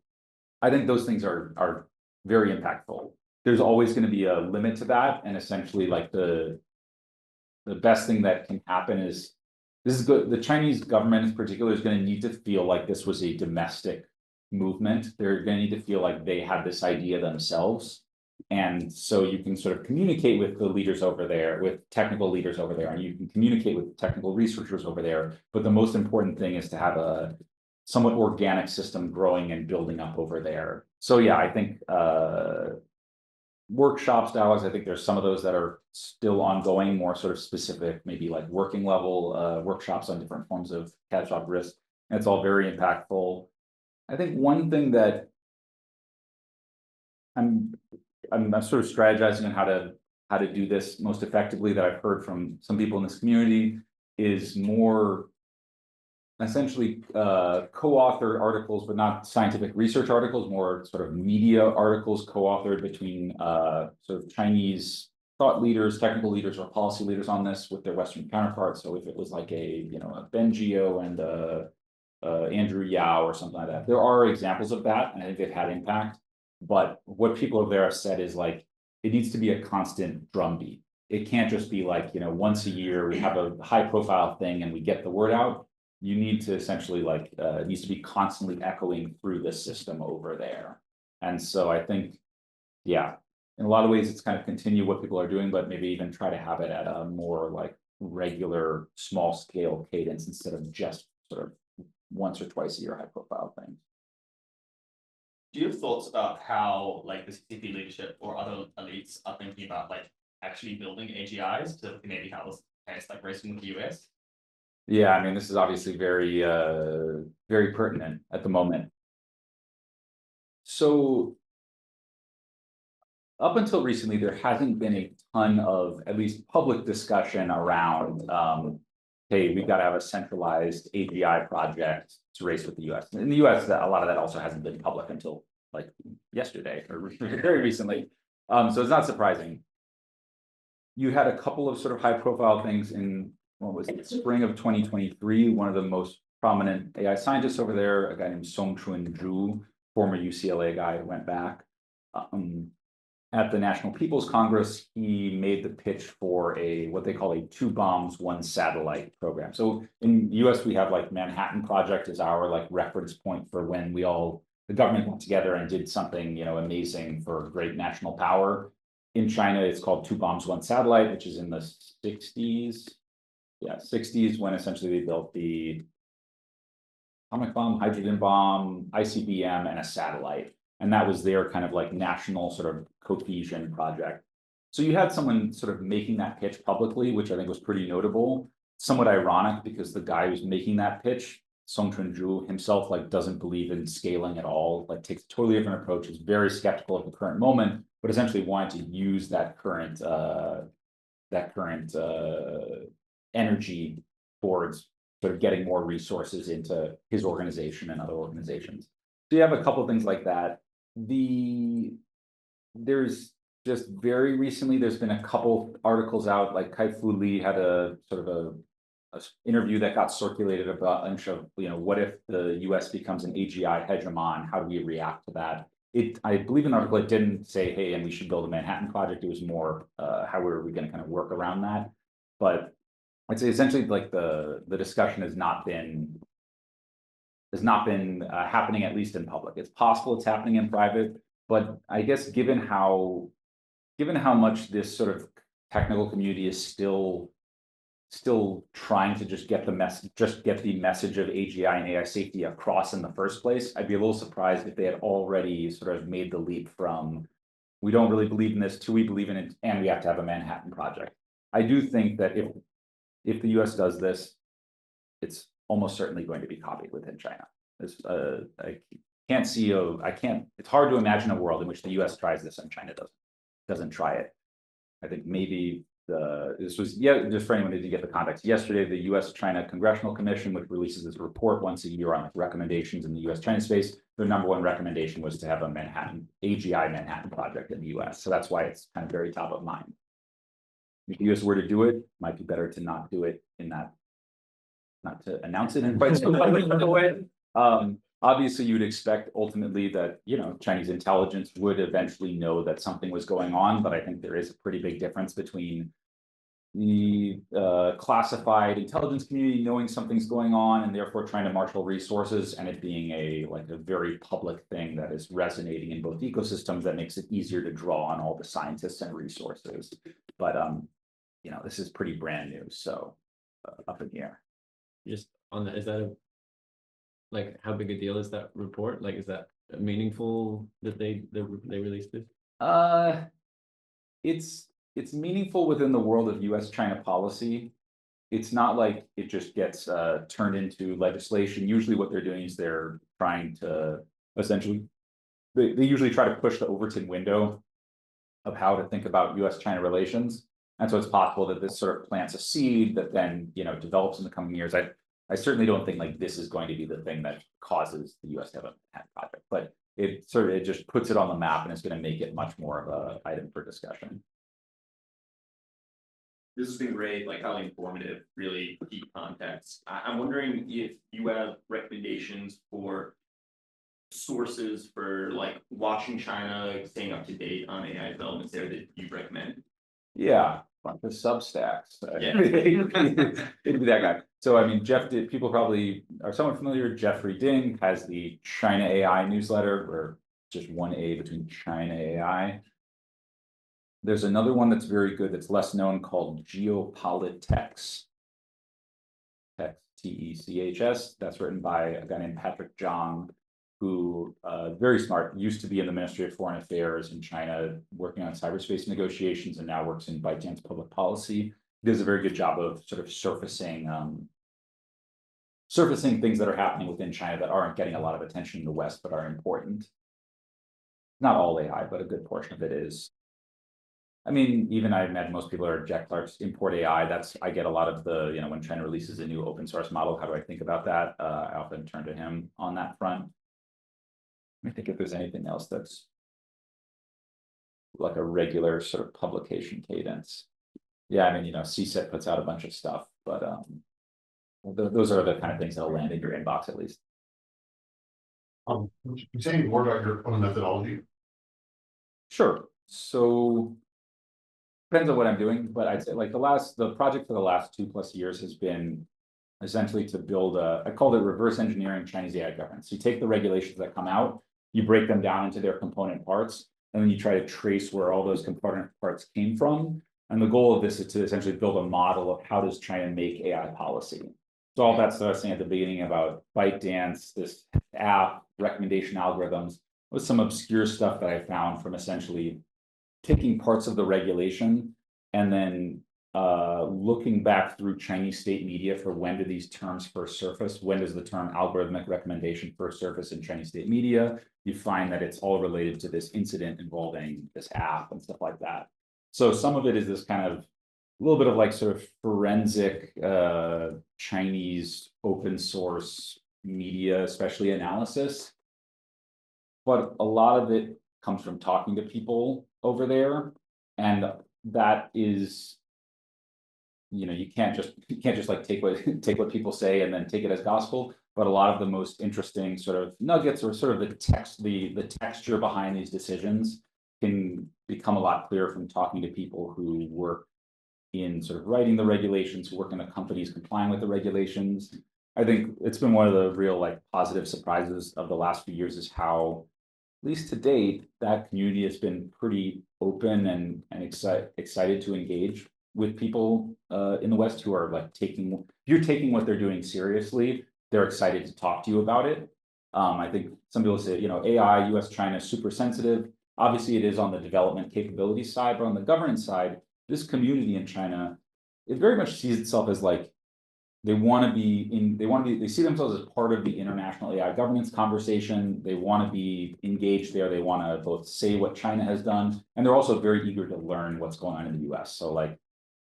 [SPEAKER 1] I think those things are very impactful. There's always going to be a limit to that, and essentially, like the best thing that can happen is this is good. The Chinese government in particular is going to need to feel like this was a domestic movement. They're going to need to feel like they had this idea themselves. And so you can sort of communicate with the leaders over there, with technical leaders over there, and you can communicate with technical researchers over there. But the most important thing is to have a somewhat organic system growing and building up over there. So yeah, I think workshops, dialogues, I think there's some of those that are still ongoing, more sort of specific, maybe like working level workshops on different forms of catastrophic risk. And it's all very impactful. I think one thing that I'm sort of strategizing on how to do this most effectively that I've heard from some people in this community is more essentially co-authored articles, but not scientific research articles, more sort of media articles co-authored between sort of Chinese thought leaders, technical leaders, or policy leaders on this with their Western counterparts. So if it was like a Ben Geo and Andrew Yao or something like that, there are examples of that, and I think they've had impact. But what people over there have said is like it needs to be a constant drumbeat. It can't just be like once a year we have a high-profile thing and we get the word out. You need to essentially like it needs to be constantly echoing through the system over there. And so I think, yeah, in a lot of ways it's kind of continue what people are doing, but maybe even try to have it at a more like regular small scale cadence instead of just sort of once or twice a year high profile thing.
[SPEAKER 6] Do you have thoughts about how like the CCP leadership or other elites are thinking about like actually building AGIs to maybe how this case like racing with the US?
[SPEAKER 1] Yeah, I mean, this is obviously very, very pertinent at the moment. So up until recently, there hasn't been a ton of at least public discussion around, hey, we've got to have a centralized AGI project to race with the US. In the US, a lot of that also hasn't been public until like yesterday or very recently. So it's not surprising. You had a couple of sort of high profile things in what was it, spring of 2023, one of the most prominent AI scientists over there, a guy named Song-Chun Zhu, former UCLA guy who went back. At the National People's Congress, he made the pitch for what they call a 2 bombs, 1 satellite program. So in the US, we have like Manhattan Project as our like reference point for when the government got together and did something, amazing for great national power. In China, it's called 2 bombs, 1 satellite, which is in the 60s. Yeah, 60s when essentially they built the atomic bomb, hydrogen bomb, ICBM, and a satellite. And that was their kind of like national sort of cohesion project. So you had someone sort of making that pitch publicly, which I think was pretty notable. Somewhat ironic because the guy who's making that pitch, Song-Chun Zhu himself, like doesn't believe in scaling at all, like takes a totally different approach, is very skeptical of the current moment, but essentially wanted to use that current energy towards sort of getting more resources into his organization and other organizations. So you have a couple of things like that. There's just very recently, there's been a couple articles out, like Kai-Fu Lee had a sort of a interview that got circulated about a bunch of, what if the US becomes an AGI hegemon? How do we react to that? I believe in the article, it didn't say, hey, and we should build a Manhattan Project. It was more, how are we going to kind of work around that? But I'd say essentially like the discussion has not been happening, at least in public. It's possible it's happening in private, but I guess given how much this sort of technical community is still trying to just get the message of AGI and AI safety across in the first place, I'd be a little surprised if they had already sort of made the leap from we don't really believe in this to we believe in it and we have to have a Manhattan Project. I do think that if the US does this, it's almost certainly going to be copied within China. I can't see it's hard to imagine a world in which the US tries this and China doesn't try it. I think maybe this was, just for anyone who didn't get the context, yesterday, the US-China Congressional Commission, which releases this report once a year on like recommendations in the US-China space, their number one recommendation was to have a AGI Manhattan project in the US. So that's why it's kind of very top of mind. If the US were to do it, might be better to not do it in that, not to announce it in quite so a way. Obviously, you'd expect ultimately that, Chinese intelligence would eventually know that something was going on, but I think there is a pretty big difference between the classified intelligence community knowing something's going on and therefore trying to marshal resources, and it being a very public thing that is resonating in both ecosystems that makes it easier to draw on all the scientists and resources. But this is pretty brand new, so up in the air. Just
[SPEAKER 3] on that, is that how big a deal is that report? Like, is that meaningful that they released it?
[SPEAKER 1] It's meaningful within the world of US-China policy. It's not like it just gets turned into legislation. Usually what they're doing is they're trying to essentially, they usually try to push the Overton window of how to think about US-China relations. And so it's possible that this sort of plants a seed that then, develops in the coming years. I certainly don't think this is going to be the thing that causes the US to have a Manhattan project, but it just puts it on the map and it's going to make it much more of a item for discussion.
[SPEAKER 6] This has been great, highly informative, really deep context. I'm wondering if you have recommendations for sources for watching China, staying up to date on AI developments there that you recommend.
[SPEAKER 1] Yeah, bunch of Substacks.
[SPEAKER 6] Yeah.
[SPEAKER 1] It'd be that guy. So I mean, people probably are somewhat familiar. Jeffrey Ding has the China AI newsletter, or just one A between China AI. There's another one that's very good that's less known called Geopolitics. TECHS. That's written by a guy named Patrick Zhang, who very smart, used to be in the Ministry of Foreign Affairs in China, working on cyberspace negotiations, and now works in ByteDance public policy. He does a very good job of sort of surfacing things that are happening within China that aren't getting a lot of attention in the West, but are important. Not all AI, but a good portion of it is. I mean, even I imagine most people are Jack Clark's import AI. I get a lot of the, when China releases a new open source model, how do I think about that? I often turn to him on that front. Let me think if there's anything else that's like a regular sort of publication cadence. Yeah, I mean, CSIT puts out a bunch of stuff, but those are the kind of things that'll land in your inbox at least.
[SPEAKER 4] Can you say any more about your own methodology?
[SPEAKER 1] Sure. So depends on what I'm doing, but I'd say the project for the last 2+ years has been essentially to build I called it reverse engineering Chinese AI governance. So you take the regulations that come out, you break them down into their component parts, and then you try to trace where all those component parts came from. And the goal of this is to essentially build a model of how does China make AI policy. So all that stuff I was saying at the beginning about ByteDance, this app, recommendation algorithms, was some obscure stuff that I found from essentially taking parts of the regulation and then looking back through Chinese state media for when do these terms first surface, when does the term algorithmic recommendation first surface in Chinese state media, you find that it's all related to this incident involving this app and stuff like that. So some of it is this kind of a little bit of sort of forensic Chinese open source media, especially analysis. But a lot of it comes from talking to people over there, and that is, you can't just take what people say and then take it as gospel. But a lot of the most interesting sort of nuggets or sort of the texture behind these decisions can become a lot clearer from talking to people who work in sort of writing the regulations, who work in the companies complying with the regulations. I think it's been one of the real positive surprises of the last few years is how, at least to date, that community has been pretty open and excited to engage with people in the West who are if you're taking what they're doing seriously, they're excited to talk to you about it. I think some people say, AI, US, China, super sensitive. Obviously, it is on the development capability side, but on the governance side, this community in China, it very much sees itself as they see themselves as part of the international AI governance conversation. They want to be engaged there. They want to both say what China has done, and they're also very eager to learn what's going on in the US. So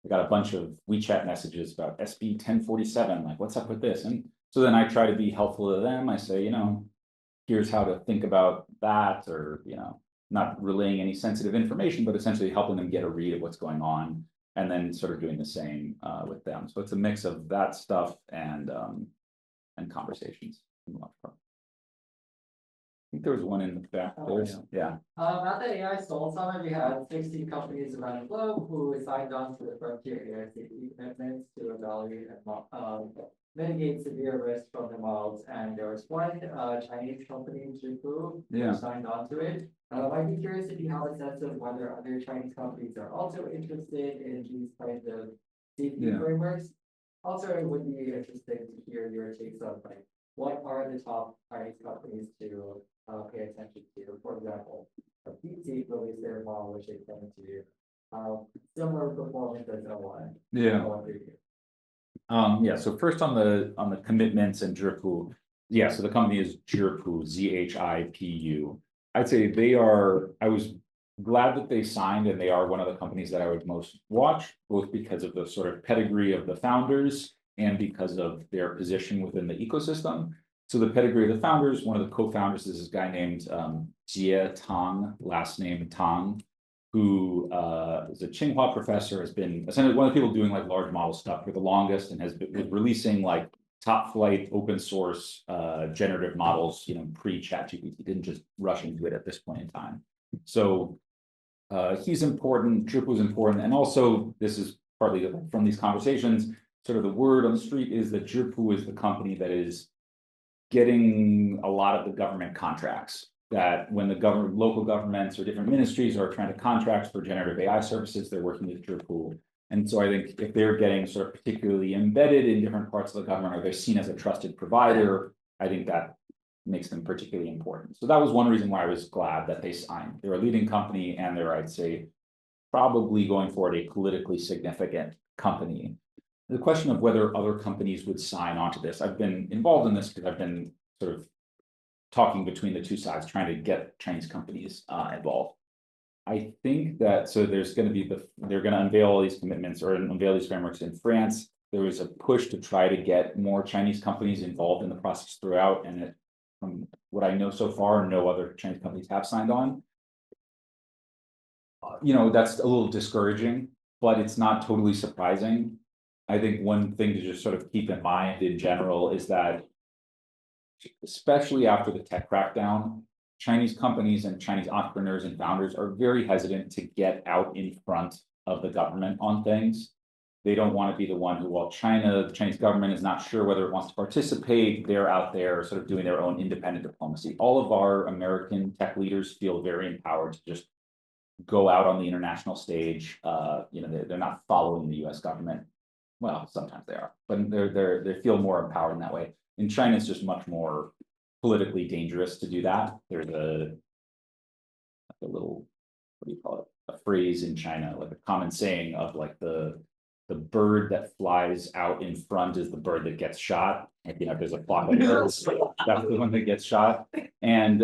[SPEAKER 1] I got a bunch of WeChat messages about SB 1047, like what's up with this? And so then I try to be helpful to them. I say, here's how to think about that, or, not relaying any sensitive information, but essentially helping them get a read of what's going on, and then sort of doing the same with them. So it's a mix of that stuff and conversations. For the most part. I think there was one in the back. Yeah.
[SPEAKER 7] At the AI Soul Summit, we had 60 companies around the globe who signed on to the Frontier AI Safety commitments to evaluate and mitigate severe risks from the models. And there was one Chinese company, Zhipu, who signed on to it. I'd be curious if you have a sense of whether other Chinese companies are also interested in these kinds of safety frameworks. Also, it would be interesting to hear your takes on like what are the top Chinese companies to pay attention to. For example, DeepSeek released their model, which they claim to similar performance as O1.
[SPEAKER 1] Yeah. So first on the commitments and Zhipu. Yeah. So the company is Zhipu, ZHIPU. I'd say I was glad that they signed, and they are one of the companies that I would most watch, both because of the sort of pedigree of the founders and because of their position within the ecosystem. So the pedigree of the founders, one of the co-founders is this guy named Jie Tang, last name Tang, who is a Tsinghua professor, has been essentially one of the people doing like large model stuff for the longest, and has been releasing like top flight open source generative models, pre-ChatGPT. Didn't just rush into it at this point in time. So he's important, Zhipu is important, and also this is partly from these conversations, sort of the word on the street is that Zhipu is the company that is getting a lot of the government contracts, that when the local governments or different ministries are trying to contract for generative AI services, they're working with Zhipu. And so I think if they're getting sort of particularly embedded in different parts of the government, or they're seen as a trusted provider, I think that makes them particularly important. So that was one reason why I was glad that they signed. They're a leading company, and they're, I'd say, probably going forward a politically significant company. The question of whether other companies would sign onto this, I've been involved in this because I've been sort of talking between the two sides, trying to get Chinese companies involved. I think that, so there's going to be they're going to unveil all these commitments or unveil these frameworks in France. There was a push to try to get more Chinese companies involved in the process throughout, and from what I know so far, no other Chinese companies have signed on. That's a little discouraging, but it's not totally surprising. I think one thing to just sort of keep in mind in general is that, especially after the tech crackdown, Chinese companies and Chinese entrepreneurs and founders are very hesitant to get out in front of the government on things. They don't want to be the one who, while the Chinese government is not sure whether it wants to participate, they're out there sort of doing their own independent diplomacy. All of our American tech leaders feel very empowered to just go out on the international stage. They're not following the US government. Well, sometimes they are, but they feel more empowered in that way. In China, it's just much more politically dangerous to do that. There's a little, what do you call it? A phrase in China, like a common saying of like the bird that flies out in front is the bird that gets shot. Like, there's a flock of birds, that's the one that gets shot. And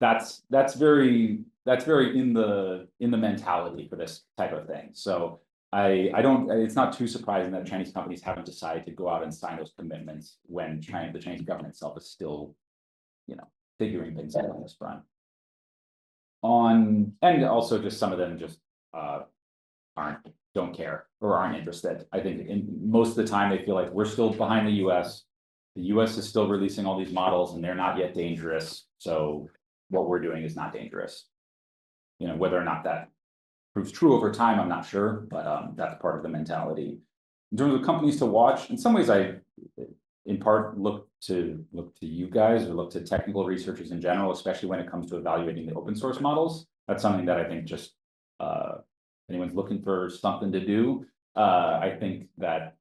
[SPEAKER 1] that's very in the mentality for this type of thing. So it's not too surprising that Chinese companies haven't decided to go out and sign those commitments when the Chinese government itself is still, figuring things out on this front. And also just some of them just don't care or aren't interested. I think most of the time they feel like we're still behind the US. The US is still releasing all these models and they're not yet dangerous. So what we're doing is not dangerous. Whether or not that proves true over time, I'm not sure, but that's part of the mentality. In terms of companies to watch, in some ways I in part look to you guys, or look to technical researchers in general, especially when it comes to evaluating the open source models. That's something that I think just anyone's looking for something to do. I think that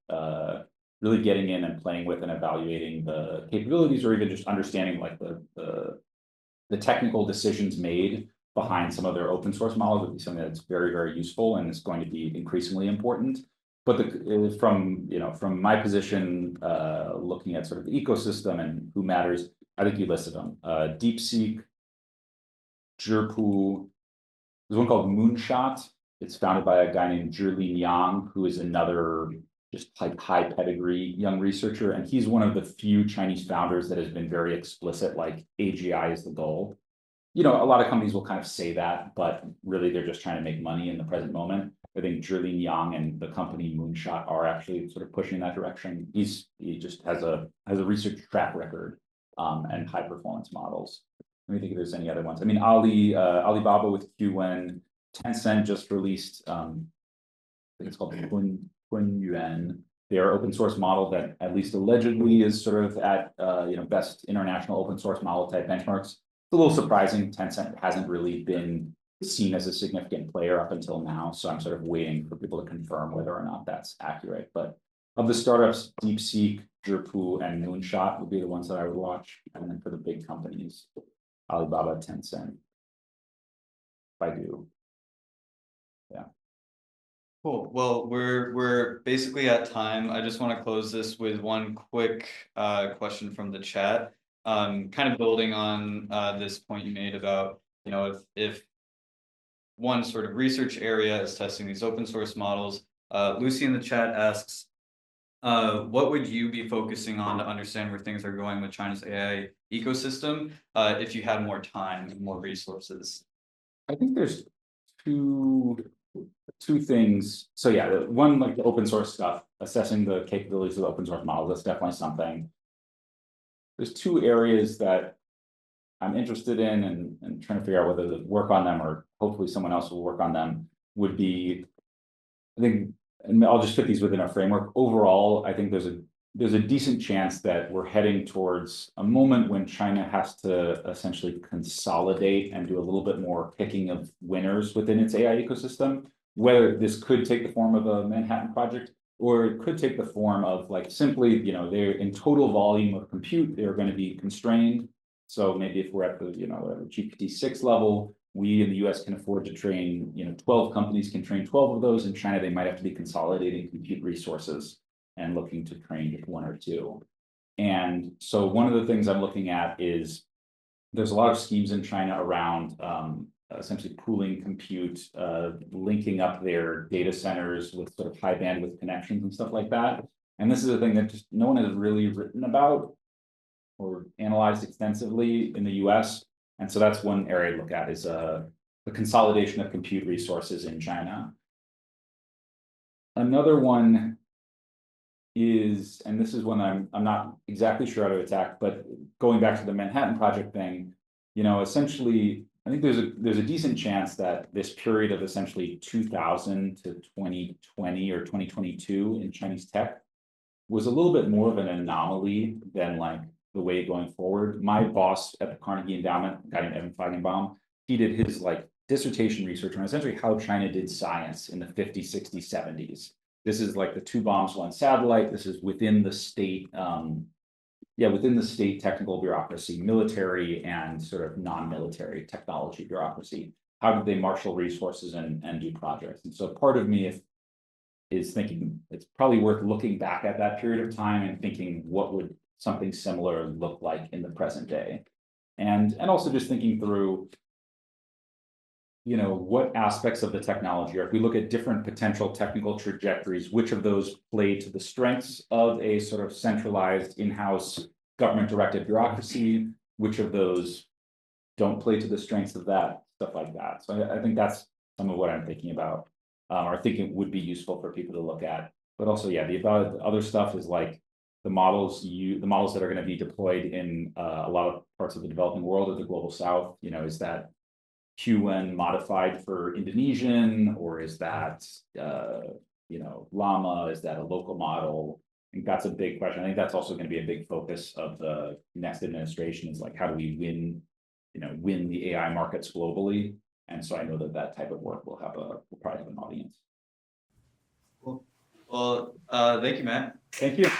[SPEAKER 1] really getting in and playing with and evaluating the capabilities, or even just understanding like the technical decisions made behind some of their open source models would be something that's very, very useful, and it's going to be increasingly important. But from my position, looking at sort of the ecosystem and who matters, I think you listed them. DeepSeek, Zhipu, there's one called Moonshot, It's founded by a guy named Zhilin Yang, who is another just like high pedigree young researcher. And he's one of the few Chinese founders that has been very explicit, like AGI is the goal. You know, a lot of companies will kind of say that, but really they're just trying to make money in the present moment. I think Zhilin Yang and the company Moonshot are actually sort of pushing in that direction. He just has a research track record and high performance models. Let me think if there's any other ones. I mean, Alibaba with Qwen, Tencent just released I think it's called Yuan. Their open source model that at least allegedly is sort of at best international open source model type benchmarks. It's a little surprising. Tencent hasn't really been seen as a significant player up until now, so I'm sort of waiting for people to confirm whether or not that's accurate. But of the startups, DeepSeek, Zhipu, and Moonshot would be the ones that I would watch. And then for the big companies, Alibaba, Tencent, Baidu. Yeah.
[SPEAKER 2] Cool. Well, we're basically at time. I just want to close this with one quick question from the chat. Kind of building on this point you made about, you know, if one sort of research area is testing these open source models. Lucy in the chat asks, what would you be focusing on to understand where things are going with China's AI ecosystem if you had more time and more resources?
[SPEAKER 1] I think there's two things. So yeah, one, like the open source stuff, assessing the capabilities of the open source models, that's definitely something. There's two areas that I'm interested in and trying to figure out whether to work on them or hopefully someone else will work on them would be, I think, and I'll just fit these within our framework. Overall, I think there's a decent chance that we're heading towards a moment when China has to essentially consolidate and do a little bit more picking of winners within its AI ecosystem. Whether this could take the form of a Manhattan Project, or it could take the form of like simply, you know, they're in total volume of compute, they're going to be constrained. So maybe if we're at the, you know, GPT-6 level, we in the US can afford to train, 12 companies can train 12 of those. In China, they might have to be consolidating compute resources and looking to train just one or two. And so one of the things I'm looking at is there's a lot of schemes in China around essentially pooling compute, linking up their data centers with sort of high bandwidth connections and stuff like that. And this is a thing that just no one has really written about or analyzed extensively in the US. And so that's one area to look at is the consolidation of compute resources in China. Another one is, and this is one I'm not exactly sure how to attack, but going back to the Manhattan Project thing, essentially, I think there's a decent chance that this period of essentially 2000 to 2020 or 2022 in Chinese tech was a little bit more of an anomaly than like the way going forward. My boss at the Carnegie Endowment, a guy named Evan Feigenbaum, he did his like dissertation research on essentially how China did science in the 50s, 60s, 70s. This is like the 2 bombs, 1 satellite. This is within the state, within the state technical bureaucracy, military and sort of non-military technology bureaucracy. How did they marshal resources and do projects? And so part of me is thinking it's probably worth looking back at that period of time and thinking what would something similar look like in the present day. And also just thinking through, what aspects of the technology, or if we look at different potential technical trajectories, which of those play to the strengths of a sort of centralized in-house government-directed bureaucracy, which of those don't play to the strengths of that, stuff like that. So I think that's some of what I'm thinking about, or thinking would be useful for people to look at. But also, yeah, the other stuff is like the models that are going to be deployed in a lot of parts of the developing world or the global south. Is that Qwen modified for Indonesian, or is that Llama? Is that a local model? I think that's a big question. I think that's also going to be a big focus of the next administration is like, how do we win the AI markets globally? And so I know that type of work will probably have an audience.
[SPEAKER 2] Cool. Well, thank you, Matt.
[SPEAKER 1] Thank you.